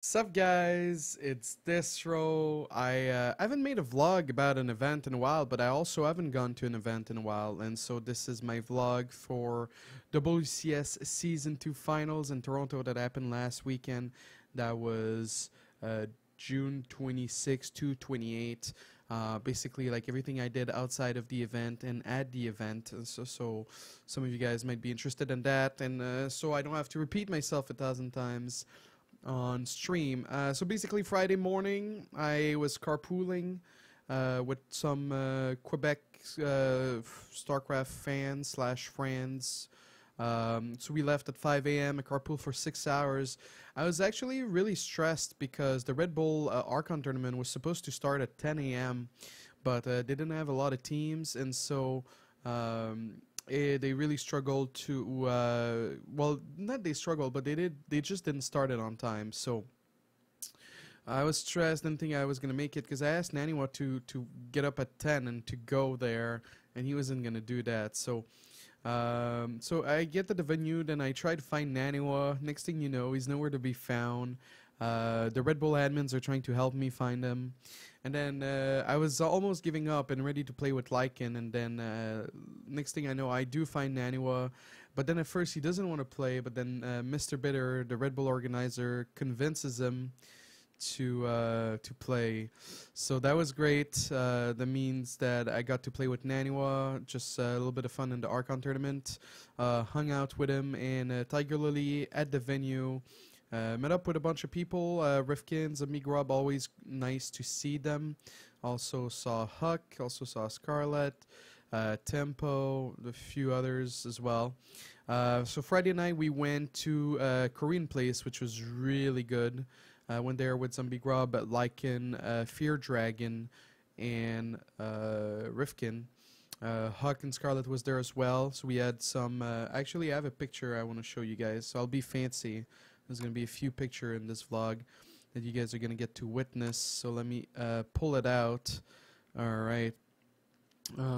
Sup guys, it's Desro. I haven't made a vlog about an event in a while, but I also haven't gone to an event in a while, and so this is my vlog for WCS Season 2 Finals in Toronto that happened last weekend. That was June 26 to 28. Basically like everything I did outside of the event and at the event, and so some of you guys might be interested in that, and so I don't have to repeat myself 1,000 times on stream. So basically, Friday morning, I was carpooling with some Quebec StarCraft fans slash friends. So we left at 5 a.m. a carpool for 6 hours. I was actually really stressed because the Red Bull Archon tournament was supposed to start at 10 a.m. but they didn't have a lot of teams, and so they really struggled to well, not they struggled, but they just didn't start it on time. So I was stressed, didn't think I was gonna make it, because I asked Naniwa to get up at 10 and to go there, and he wasn't gonna do that. So so I get to the venue, then I try to find Naniwa. Next thing you know, he's nowhere to be found. The Red Bull admins are trying to help me find him. And then I was almost giving up and ready to play with Lycan, and then next thing I know, I do find Naniwa. But then at first he doesn't want to play, but then Mr. Bitter, the Red Bull organizer, convinces him to play. So that was great. That means that I got to play with Naniwa, just a little bit of fun in the Archon tournament. Hung out with him and Tiger Lily at the venue. Met up with a bunch of people, Rifkins and Migrob, always nice to see them. Also saw Huck, also saw Scarlet, Tempo, a few others as well. So Friday night we went to a Korean place, which was really good. Went there with some Migrob, Lycan, Fear Dragon, and Rifkin. Huck and Scarlet was there as well, so we had some, actually I have a picture I want to show you guys, so I'll be fancy. There's going to be a few pictures in this vlog that you guys are going to get to witness. So let me pull it out. Alright.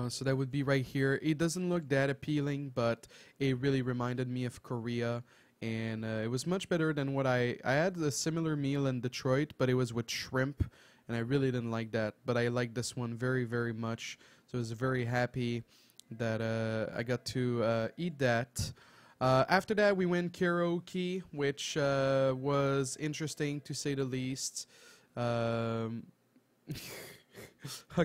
So that would be right here. It doesn't look that appealing, but it really reminded me of Korea. And it was much better than what I had a similar meal in Detroit, but it was with shrimp. And I really didn't like that. But I liked this one very, very much. So I was very happy that I got to eat that. After that, we went karaoke, which was interesting to say the least. Huck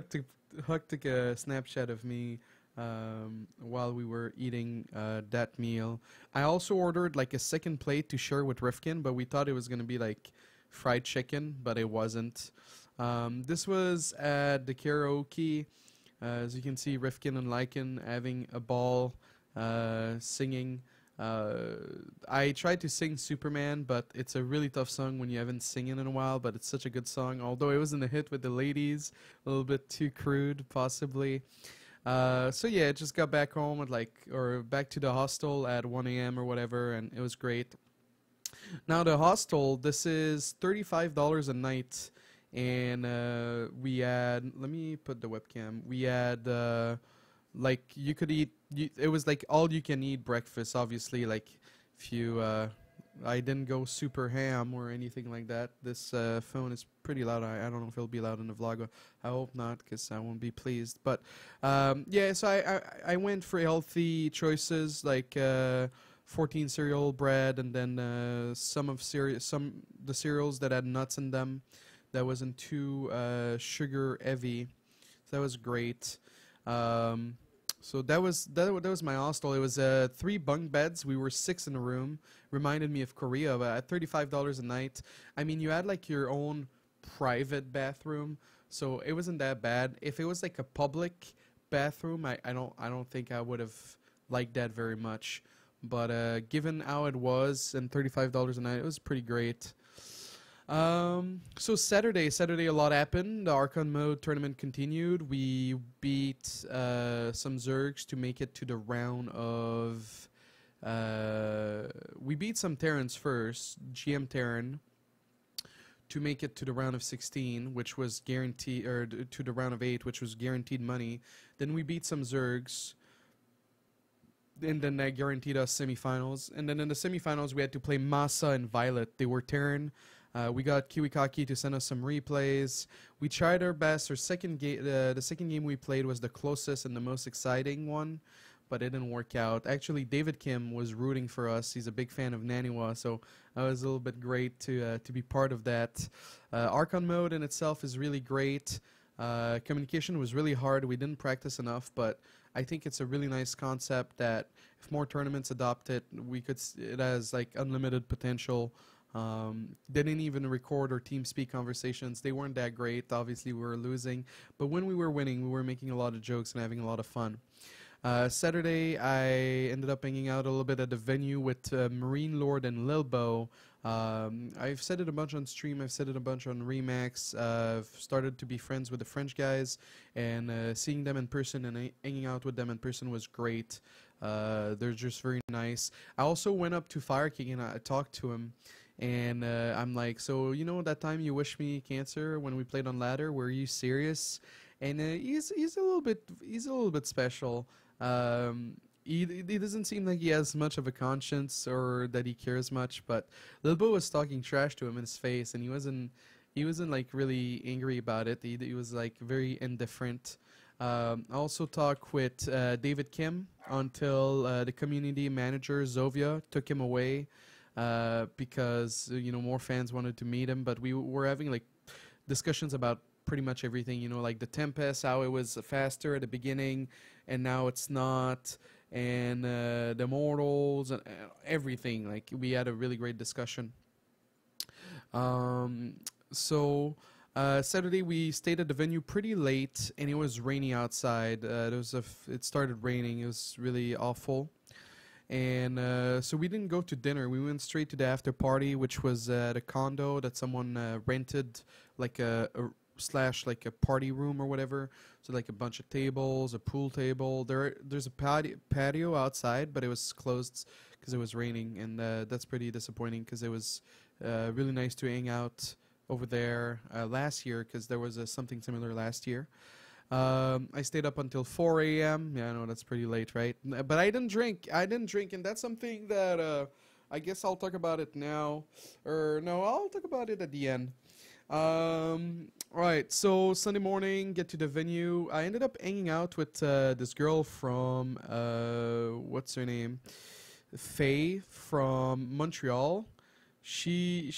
took a Snapchat of me while we were eating that meal. I also ordered like a second plate to share with Rifkin, but we thought it was going to be like fried chicken, but it wasn't. This was at the karaoke. As you can see, Rifkin and Lycan having a ball, singing. I tried to sing Superman, but it's a really tough song when you haven't sung it in a while, but it's such a good song, although it wasn't a hit with the ladies, a little bit too crude, possibly. So yeah, just got back home at or back to the hostel at 1 a.m. or whatever, and it was great. Now the hostel, this is $35 a night, and we had, let me put the webcam, we had, like you could eat, it was like all you can eat breakfast, obviously. Like if you I didn't go super ham or anything like that. This phone is pretty loud. I don't know if it'll be loud in the vlog. I hope not, because I won't be pleased. But yeah, so I went for healthy choices, like 14 cereal bread, and then some the cereals that had nuts in them that wasn't too sugar heavy. So that was great. So that was my hostel. It was 3 bunk beds. We were 6 in a room. Reminded me of Korea, but at $35 a night. I mean, you had like your own private bathroom, so it wasn't that bad. If it was like a public bathroom, I don't think I would have liked that very much. But given how it was and $35 a night, it was pretty great. So Saturday a lot happened. The Archon mode tournament continued. We beat some Zergs to make it to the round of we beat some Terrans first, GM Terran, to make it to the round of 16, which was guaranteed, or to the round of 8, which was guaranteed money. Then we beat some Zergs, and then that guaranteed us semifinals. And then in the semifinals we had to play Masa and Violet. They were Terran. We got Kiwikaki to send us some replays. We tried our best. The second game we played was the closest and the most exciting one, but it didn't work out. Actually, David Kim was rooting for us. He's a big fan of Naniwa, so it was a little bit great to be part of that. Archon mode in itself is really great. Communication was really hard. We didn't practice enough, but I think it's a really nice concept that if more tournaments adopt it, it has like unlimited potential. They didn't even record our TeamSpeak conversations. They weren't that great. Obviously, we were losing. But when we were winning, we were making a lot of jokes and having a lot of fun. Saturday, I ended up hanging out a little bit at the venue with Marine Lord and Lilbo. I've said it a bunch on stream. I've said it a bunch on Remax. I've started to be friends with the French guys, and seeing them in person and hanging out with them in person was great. They're just very nice. I also went up to Fire King and I talked to him. And I'm like, so you know that time you wished me cancer when we played on ladder? Were you serious? And he's a little bit special. He doesn't seem like he has much of a conscience or that he cares much. But Lilbo was talking trash to him in his face, and he wasn't like really angry about it. He was like very indifferent. I also talked with David Kim until the community manager Zovia took him away. Because more fans wanted to meet him, but we were having like discussions about pretty much everything, like the Tempest, how it was faster at the beginning and now it's not, and the Mortals and everything. Like we had a really great discussion. Saturday we stayed at the venue pretty late and it was rainy outside. It started raining. It was really awful. And so we didn't go to dinner. We went straight to the after party, which was at a condo that someone rented, like like a party room or whatever. So like a bunch of tables, a pool table. There's a patio outside, but it was closed because it was raining, and that's pretty disappointing because it was really nice to hang out over there last year because there was something similar last year. I stayed up until 4 a.m. Yeah, I know that's pretty late, right? But I didn't drink, and that's something that I guess I'll talk about it now. Or no, I'll talk about it at the end. Alright, so Sunday morning, get to the venue. I ended up hanging out with this girl from, what's her name? Faye from Montreal. We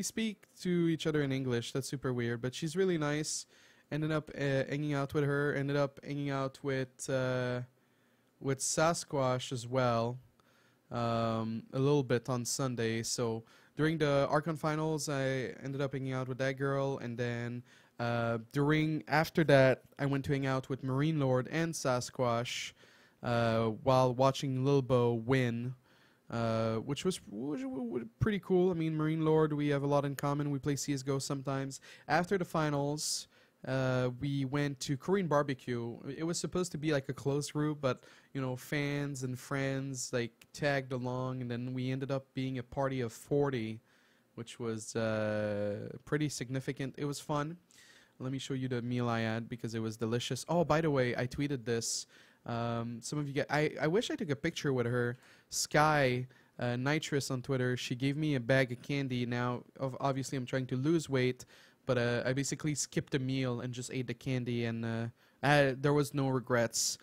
speak to each other in English. That's super weird, but she's really nice. Ended up hanging out with her. Ended up hanging out with Sasquatch as well, a little bit on Sunday. So during the Archon finals, I ended up hanging out with that girl, and then after that, I went to hang out with Marine Lord and Sasquatch while watching Lilbo win. Which was pretty cool. I mean, Marine Lord, we have a lot in common. We play CSGO sometimes. After the finals, we went to Korean barbecue. It was supposed to be like a closed group, but fans and friends like tagged along, and then we ended up being a party of 40, which was pretty significant. It was fun. Let me show you the meal I had because it was delicious. Oh, by the way, I tweeted this. Some of you get. I wish I took a picture with her. Sky Nitrous on Twitter. She gave me a bag of candy. Now, obviously, I'm trying to lose weight. But I basically skipped a meal and just ate the candy, and there was no regrets.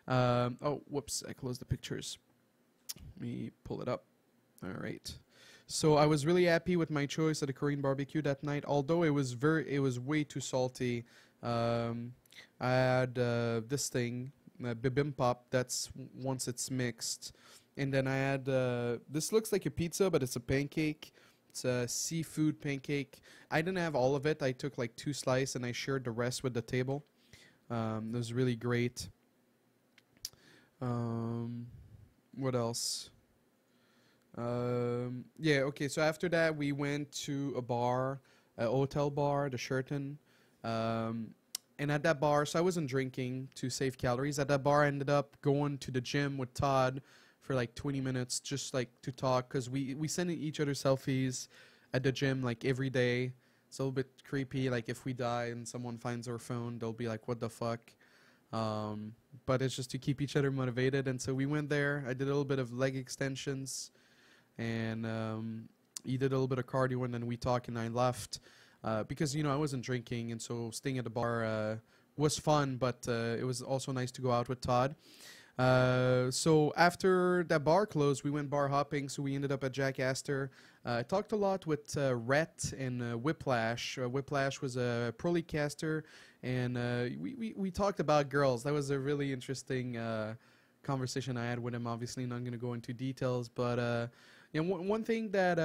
Oh, whoops! I closed the pictures. Let me pull it up. All right. So I was really happy with my choice at the Korean barbecue that night. Although it was way too salty. I had this thing, bibimbap. That's once it's mixed, and then I had this looks like a pizza, but it's a pancake. It's a seafood pancake. I didn't have all of it. I took like 2 slices and I shared the rest with the table. It was really great. What else? Yeah, okay. So after that, we went to a bar, a hotel bar, the Sheraton. And at that bar, so I wasn't drinking to save calories. At that bar, I ended up going to the gym with Todd for like 20 minutes just like to talk, because we send each other selfies at the gym like every day. It's a little bit creepy, like if we die and someone finds our phone, they'll be like, what the fuck? But it's just to keep each other motivated. And so we went there. I did a little bit of leg extensions, and he did a little bit of cardio, and then we talked, and I left because I wasn't drinking, and so staying at the bar was fun, but it was also nice to go out with Todd. So after that bar closed, we went bar hopping. So we ended up at Jack Astor. I talked a lot with Rhett and Whiplash. Whiplash was a pro league caster, and we talked about girls. That was a really interesting conversation I had with him. Obviously, not going to go into details, but one thing that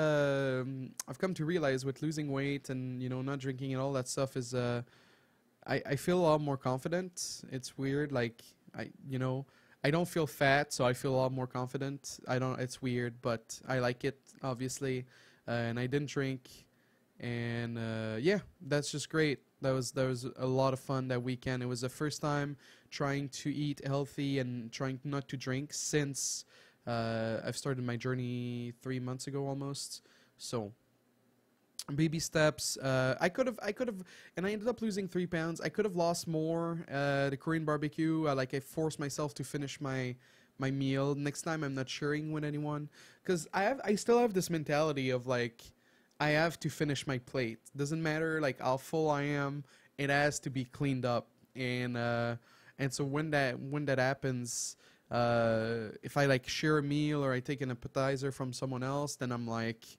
I've come to realize with losing weight and not drinking and all that stuff is I feel a lot more confident. It's weird, like I don't feel fat, so I feel a lot more confident. It's weird, but I like it, obviously. And I didn't drink, and yeah, that's just great. That was a lot of fun that weekend. It was the first time trying to eat healthy and trying not to drink since I've started my journey 3 months ago almost. So baby steps. I could have, and I ended up losing 3 pounds. I could have lost more. The Korean barbecue, I forced myself to finish my meal. Next time, I'm not sharing with anyone, because I still have this mentality of like, I have to finish my plate. Doesn't matter like how full I am. It has to be cleaned up, and so when that happens, if I like share a meal or I take an appetizer from someone else, then I'm like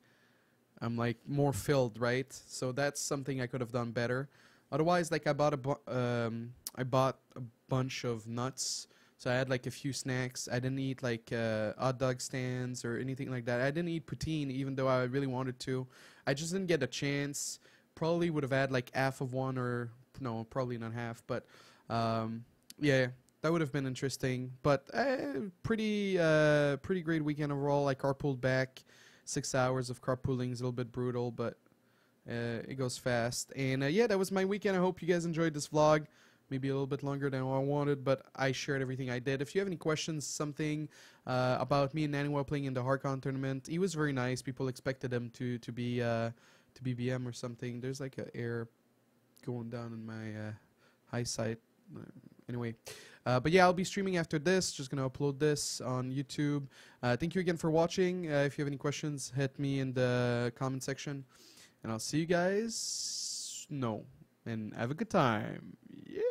more filled, right? So that's something I could have done better. Otherwise, like I bought a bunch of nuts, so I had like a few snacks. I didn't eat like hot dog stands or anything like that. I didn't eat poutine, even though I really wanted to. I just didn't get a chance. Probably would have had like half of one, or no, probably not half. But yeah, that would have been interesting. But pretty great weekend overall. I carpooled back. 6 hours of carpooling is a little bit brutal, but it goes fast. And yeah, that was my weekend. I hope you guys enjoyed this vlog. Maybe a little bit longer than I wanted, but I shared everything I did. If you have any questions, something about me and Nanny while playing in the Archon tournament, he was very nice. People expected him to be BM or something. There's like an air going down in my high sight. Anyway. But yeah, I'll be streaming after this. Just gonna upload this on YouTube. Thank you again for watching. If you have any questions, hit me in the comment section. And I'll see you guys. And have a good time. Yeah.